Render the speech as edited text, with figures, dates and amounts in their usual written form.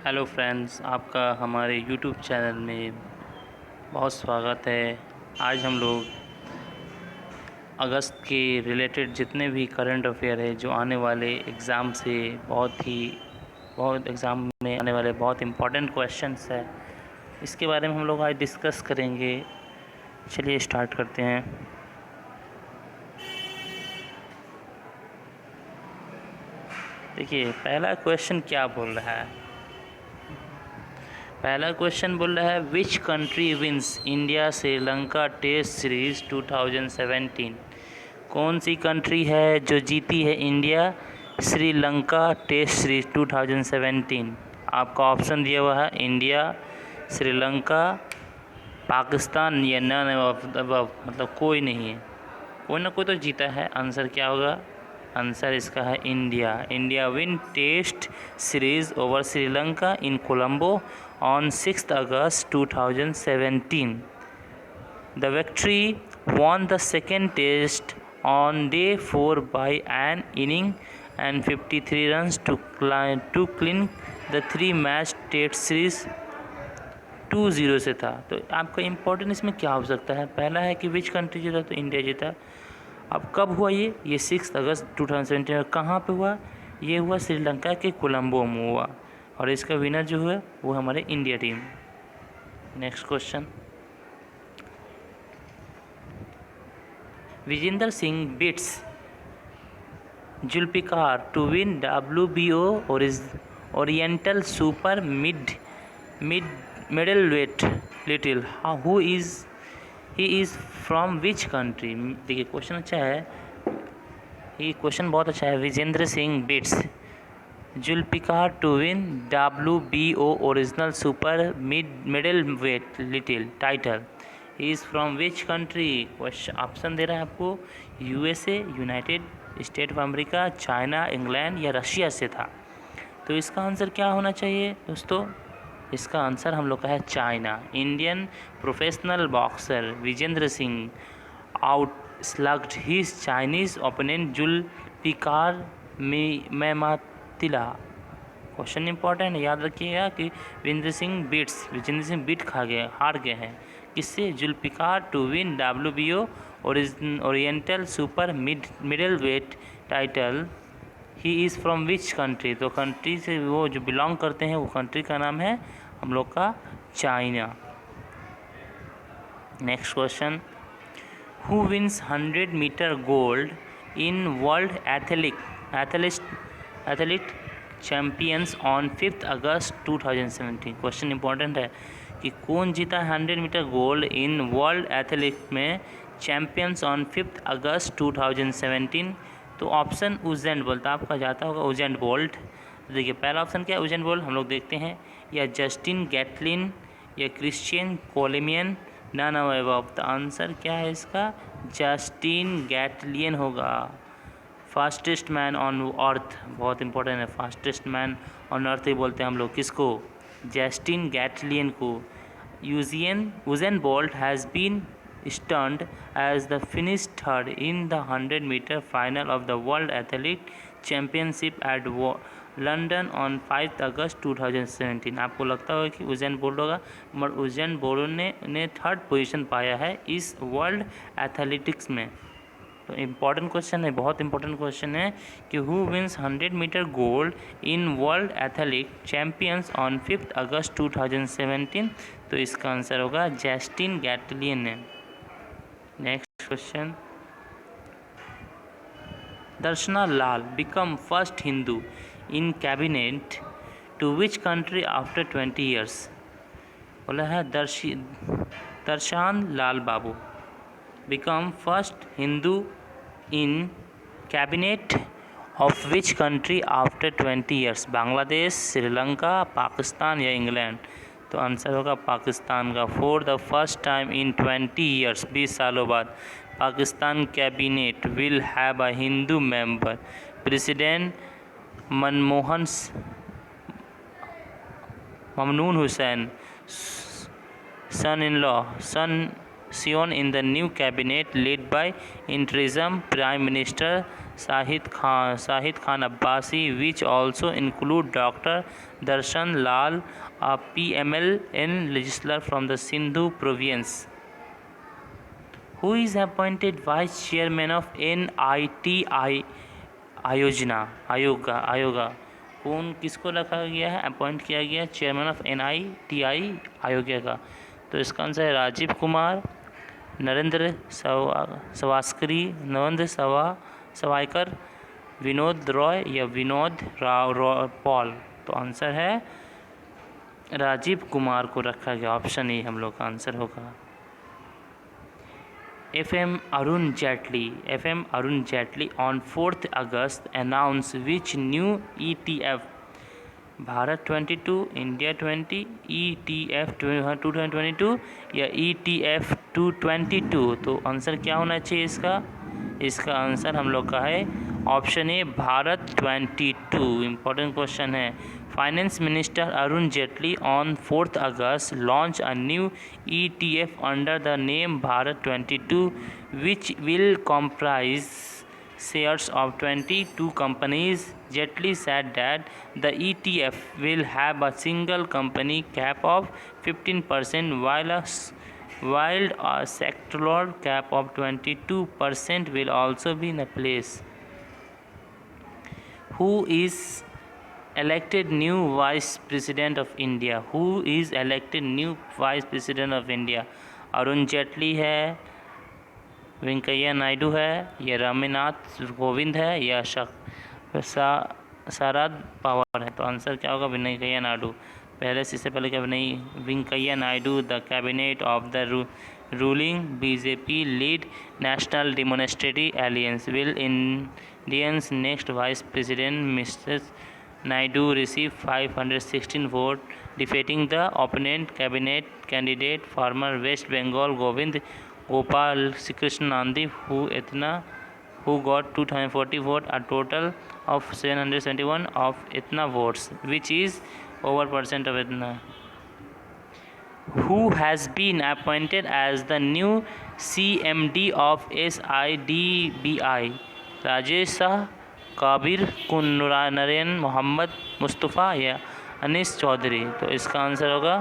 Hello friends, आपका हमारे YouTube channel में बहुत स्वागत है। आज हम लोग अगस्त के रिलेटेड जितने भी करंट अफेयर है जो आने वाले एग्ज़ाम से बहुत एग्ज़ाम में आने वाले बहुत इम्पोर्टेंट क्वेश्चंस है, इसके बारे में हम लोग आज डिस्कस करेंगे। चलिए स्टार्ट करते हैं। देखिए पहला क्वेश्चन क्या बोल रहा है। पहला क्वेश्चन बोल रहा है which country wins India Sri Lanka test series 2017। कौन सी कंट्री है जो जीती है इंडिया श्रीलंका टेस्ट सीरीज़ 2017। आपका ऑप्शन दिया हुआ है इंडिया, श्रीलंका, पाकिस्तान या नन ऑफ द अबव, मतलब कोई नहीं है, कोई ना कोई तो जीता है। आंसर क्या होगा? आंसर इसका है India. India win test series over Sri Lanka in Colombo on 6 August 2017। The victory won the second test on day 4 by an inning and 53 runs to clean the 3-match test series 2-0 से था। तो आपका इम्पोर्टेंट इसमें क्या हो सकता है? पहला है कि विच कंट्री जीता, तो इंडिया जीता। अब कब हुआ ये 6 अगस्त 2017 में कहाँ पे हुआ? ये हुआ श्रीलंका के कोलंबो में हुआ, और इसका विनर जो हुआ वो हमारे India team. Next question, Vijender Singh beats Zulfiqar to win WBO oriental super middleweight little. He is from which country. देखिए क्वेश्चन अच्छा है, ये क्वेश्चन बहुत अच्छा है। Vijender Singh beats Zulfiqar to win WBO original super middleweight little title. He is from which country. Question option दे रहा है आपको, USA, United State of America, China, England या रशिया से था। तो इसका आंसर क्या होना चाहिए दोस्तों? इसका आंसर हम लोग का है China. Indian professional boxer Vijender Singh out slugged his Chinese opponent Zulfiqar Maimaitiali. Question important है, याद रखिएगा कि विजेंद्र सिंह हार गए हैं किससे? Zulpikar to win WBO oriental super middle weight title. He is from which country. तो कंट्री से वो जो बिलोंग करते हैं वो कंट्री का नाम है हम लोग का China. Next question, who wins 100 metre gold in world athlete champions on 5 August 2017। Question important है कि कौन जीता 100 metre gold in world athlete में चैम्पियंस ऑन 5 अगस्त 2017। तो ऑप्शन उजैन बोल्ट, आपका जाता होगा उजैन बोल्ट। देखिए पहला ऑप्शन क्या है, उजैन बोल्ट हम लोग देखते हैं, या जस्टिन गैटलिन या क्रिश्चियन कोलेमियन, नन ऑफ अबव। तो आंसर क्या है इसका? जस्टिन गैटलियन होगा। फास्टेस्ट मैन ऑन अर्थ, बहुत इंपॉर्टेंट है, फास्टेस्ट मैन ऑन अर्थ ही बोलते हैं हम लोग किसको? जस्टिन गैटलियन को। Usain Bolt has been stunned as the finished third in the 100-meter final of the World Athlete Championship at London on 5 August 2017। आपको लगता होगा कि उजैन बोल्ट होगा, मगर उजैन बोल्ट ने 3rd पोजीशन पाया है इस वर्ल्ड एथलेटिक्स में। तो इम्पॉर्टेंट क्वेश्चन है, बहुत इंपॉर्टेंट क्वेश्चन है कि who wins 100 metre gold in world athletic champions on 5 August 2017। तो इसका आंसर होगा Justin Gatlin. Next question, Darshan Lal become first Hindu in cabinet to which country after 20 years. बोला है Darshan Lal Babu become first Hindu in cabinet of which country after 20 years. Bangladesh, Sri Lanka, Pakistan या England. तो answer होगा पाकिस्तान का। For the first time in 20 years, 20 सालों बाद Pakistan cabinet will have a Hindu member. President Mamnoon Hussain son in the new cabinet led by interim Prime Minister Shahid Khan Abbasi, which also include Dr. Darshan Lal, a PMLN legislator from the Sindhu province. Who is appointed vice chairman of NITI आयोगा? कौन किसको रखा गया है, appoint किया गया chairman of NITI आयोगा का? तो इसका आंसर है राजीव कुमार, नरेंद्र सवाईकर, विनोद रॉय या विनोद पॉल। तो आंसर है राजीव कुमार को रखा गया। ऑप्शन ए हम लोग का आंसर होगा। FM Arun Jaitley on 4th August announced which new ETF? Bharat 22, India 20, ETF 2022 या ETF 222। तो आंसर क्या होना चाहिए इसका आंसर हम लोग का है option A Bharat 22। Important question है। Finance minister Arun Jaitley on 4th August launch a new ETF under the name Bharat 22 which will comprise shares of 22 companies. Jaitley said that the ETF will have a single company cap of 15% while a sectoral cap of 22% will also be in place. Who is elected new vice president of India? Who is elected new vice president of India? Arun Jaitley है, वेंकैया नायडू है, या रामनाथ कोविंद है, या शरद पवार है? तो answer क्या होगा? वेंकैया नायडू। इससे पहले क्या नहीं, Venkaiah Naidu the cabinet of the ruling BJP lead national democratic aliens will India's next vice president Mrs. Naidu received 516 votes, defeating the opponent cabinet candidate former West Bengal Govind Gopal Krishnanandi who got 240 votes, a total of 771 of Itna votes, which is over percent of Itna. Who has been appointed as the new CMD of SIDBI? Rajesh Shah, Kabir Kunnuran, Mohammed Mustafa या अनीस चौधरी? तो इसका answer होगा